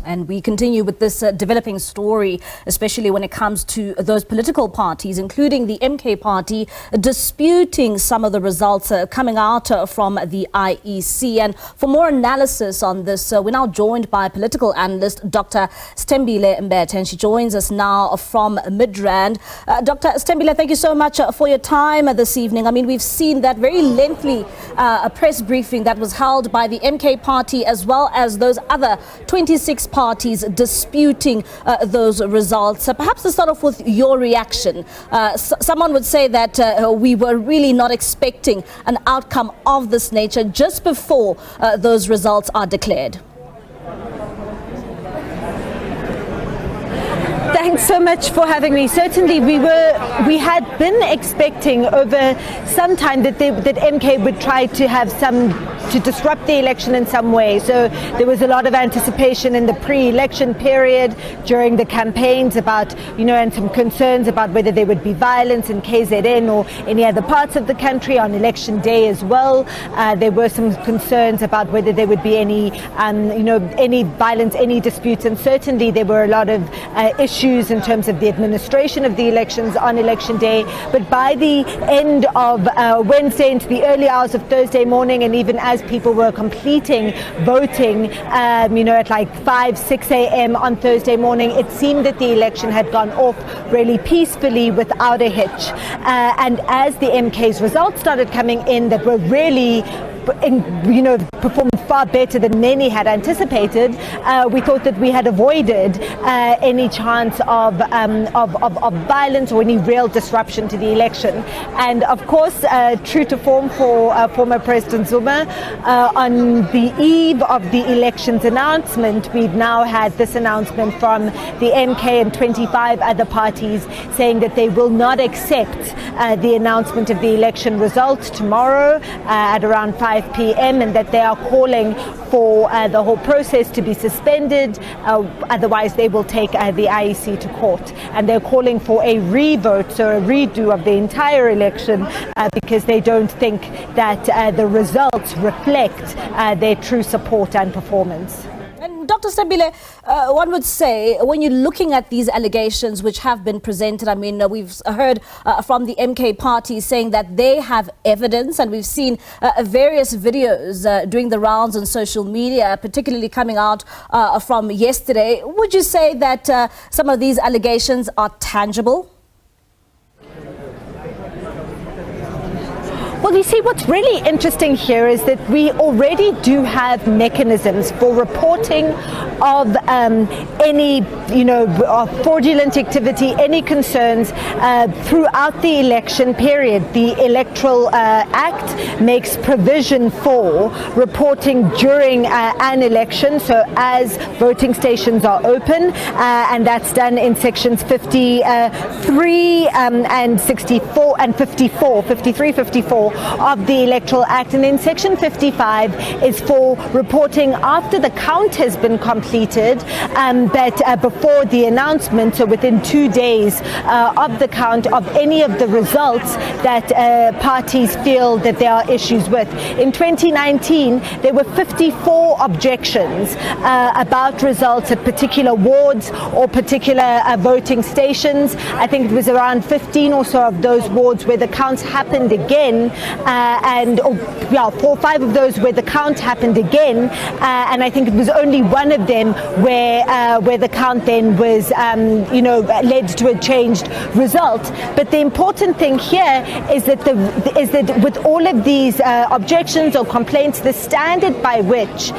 And we continue with this developing story, especially when it comes to those political parties, including the MK party, disputing some of the results coming out from the IEC. And for more analysis on this, we're now joined by political analyst Dr. Sithembile Mbete, and she joins us now from Midrand. Dr. Sithembile, thank you so much for your time this evening. I mean, we've seen that very lengthy press briefing that was held by the MK party, as well as those other 26 parties disputing those results. Perhaps to start off with your reaction, someone would say that we were really not expecting an outcome of this nature just before those results are declared. Thanks so much for having me. Certainly, we had been expecting over some time that MK would try to disrupt the election in some way. So there was a lot of anticipation in the pre-election period during the campaigns about, and some concerns about whether there would be violence in KZN or any other parts of the country on election day as well. There were some concerns about whether there would be any violence, any disputes, and certainly there were a lot of issues in terms of the administration of the elections on election day. But by the end of Wednesday into the early hours of Thursday morning, and even as people were completing voting, at like 5, 6 a.m. on Thursday morning, it seemed that the election had gone off really peacefully without a hitch. And as the MK's results started coming in that were really performed far better than many had anticipated, we thought that we had avoided any chance of violence or any real disruption to the election. And of course, true to form for former President Zuma, on the eve of the election's announcement, we've now had this announcement from the MK and 25 other parties saying that they will not accept the announcement of the election results tomorrow at around 5 p.m. and that they are calling for the whole process to be suspended. Otherwise, they will take the IEC to court. And they're calling for a revote, so a redo of the entire election, because they don't think that the results reflect their true support and performance. And Dr. Sithembile, one would say, when you're looking at these allegations which have been presented, I mean, we've heard from the MK party saying that they have evidence, and we've seen various videos doing the rounds on social media, particularly coming out from yesterday. Would you say that some of these allegations are tangible? Well, you see, what's really interesting here is that we already do have mechanisms for reporting of any, fraudulent activity, any concerns throughout the election period. The Electoral Act makes provision for reporting during an election, so as voting stations are open, and that's done in sections 53 and 64 and 53, 54 of the Electoral Act. And then section 55 is for reporting after the count has been completed, that before the announcement, so within 2 days of the count, of any of the results that parties feel that there are issues with. In 2019, there were 54 objections about results at particular wards or particular voting stations. I think it was around 15 or so of those wards where the counts happened again, 4 or 5 of those where the count happened again, and I think it was only one of them where the count then was led to a changed result. But the important thing here is that with all of these objections or complaints, the standard by which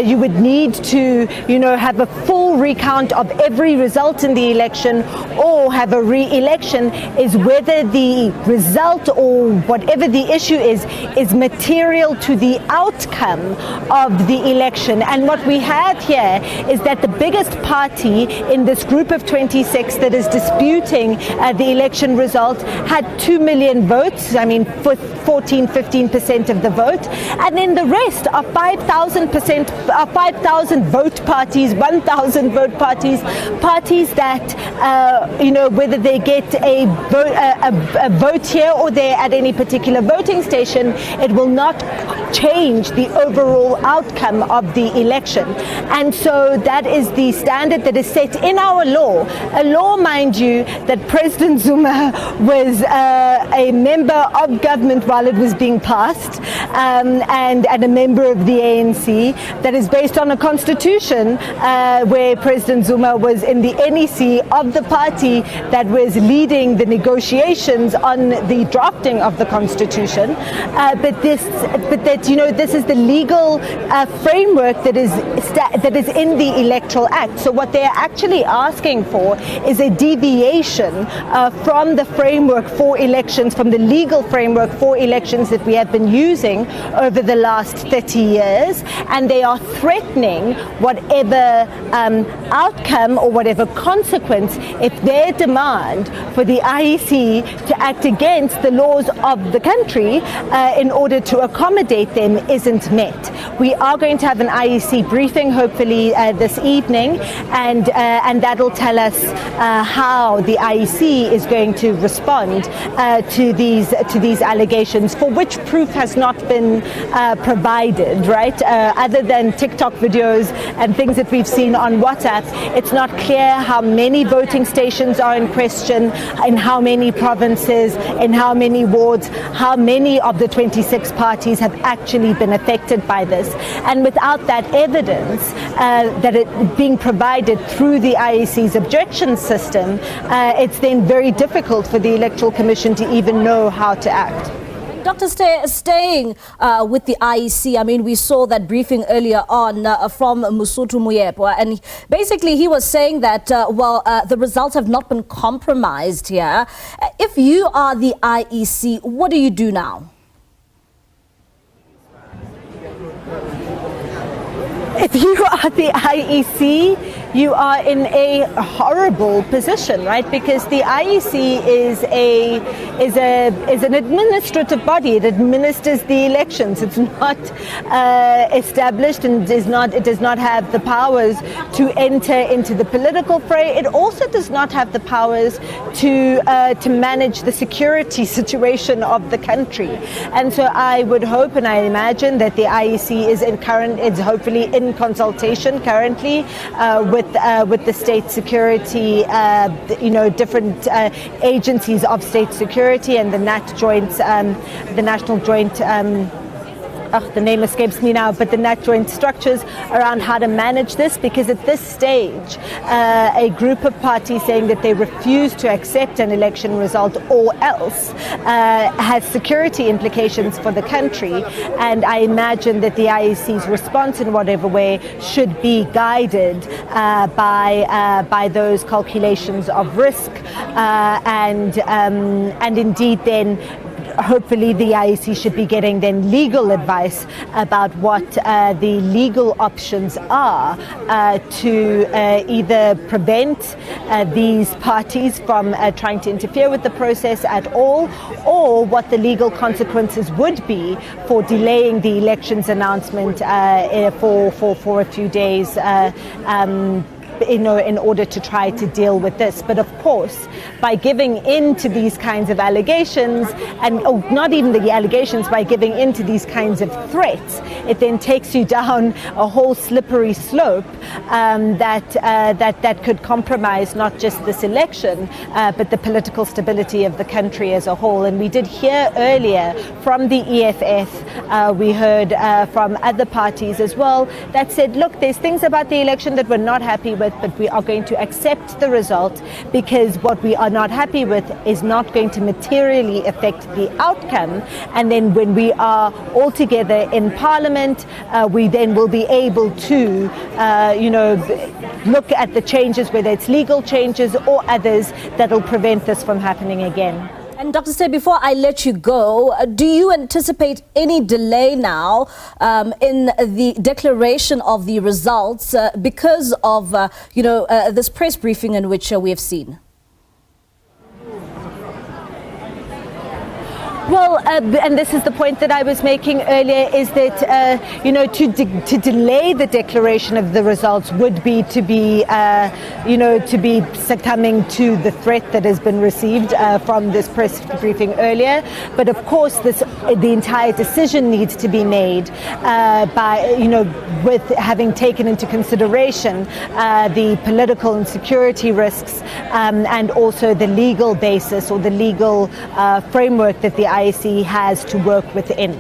you would need to have a full recount of every result in the election or have a re-election is whether the result or whatever the issue is material to the outcome of the election. And what we have here is that the biggest party in this group of 26 that is disputing the election result had 2 million votes, 14-15% of the vote, and then the rest are 5,000 vote parties, 1,000 vote parties that whether they get a vote here or there at any particular voting station, it will not change the overall outcome of the election. And so So that is the standard that is set in our law. A law, mind you, that President Zuma was a member of government while it was being passed, and a member of the ANC, that is based on a constitution where President Zuma was in the NEC of the party that was leading the negotiations on the drafting of the constitution. But this is the legal framework that is in the Electoral Act. So what they are actually asking for is a deviation from the framework for elections, from the legal framework for elections that we have been using over the last 30 years, and they are threatening whatever outcome or whatever consequence if their demand for the IEC to act against the laws of the country in order to accommodate them isn't met. We are going to have an IEC briefing hopefully this evening, and that'll tell us how the IEC is going to respond to these allegations, for which proof has not been provided, right? Other than TikTok videos and things that we've seen on WhatsApp, it's not clear how many voting stations are in question, in how many provinces, in how many wards, how many of the 26 parties have actually been affected by this. And without that evidence that it being provided through the IEC's objection system, it's then very difficult for the Electoral Commission to even know how to act. Dr. Staying with the IEC, I mean, we saw that briefing earlier on from Mosotho Moepya, and basically he was saying that, the results have not been compromised here. If you are the IEC, what do you do now? If you are the IEC, you are in a horrible position, right? Because the IEC is an administrative body. It administers the elections. It's not established and it does not have the powers to enter into the political fray. It also does not have the powers to manage the security situation of the country. And so I would hope and I imagine that the IEC is hopefully in consultation currently with the state security, different agencies of state security and the National Joint. The name escapes me now, but the NAT joint structures around how to manage this, because at this stage, a group of parties saying that they refuse to accept an election result or else has security implications for the country. And I imagine that the IEC's response in whatever way should be guided by those calculations of risk, and indeed then hopefully the IEC should be getting then legal advice about what the legal options are to either prevent these parties from trying to interfere with the process at all, or what the legal consequences would be for delaying the elections announcement for a few days in order to try to deal with this. But of course, by giving in to these kinds of allegations, and not even the allegations, by giving in to these kinds of threats, it then takes you down a whole slippery slope that could compromise not just this election, but the political stability of the country as a whole. And we did hear earlier from the EFF, we heard from other parties as well, that said, look, there's things about the election that we're not happy with, but we are going to accept the result because what we are not happy with is not going to materially affect the outcome. And then when we are all together in Parliament, we then will be able to, look at the changes, whether it's legal changes or others, that will prevent this from happening again. And Dr. Stay, before I let you go, do you anticipate any delay now in the declaration of the results because of, this press briefing in which we have seen? Well, and this is the point that I was making earlier, is that, to delay the declaration of the results would be to be, to be succumbing to the threat that has been received from this press briefing earlier. But of course, the entire decision needs to be made with having taken into consideration the political and security risks and also the legal basis or the legal framework that the IEC has to work within.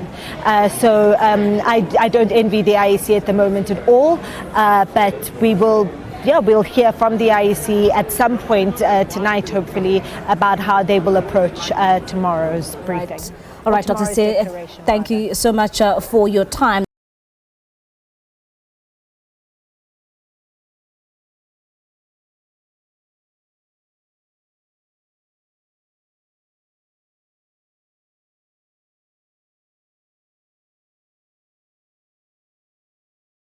So I don't envy the IEC at the moment at all, but we'll hear from the IEC at some point tonight, hopefully, about how they will approach tomorrow's briefing. All right, Dr. Se, thank you so much for your time.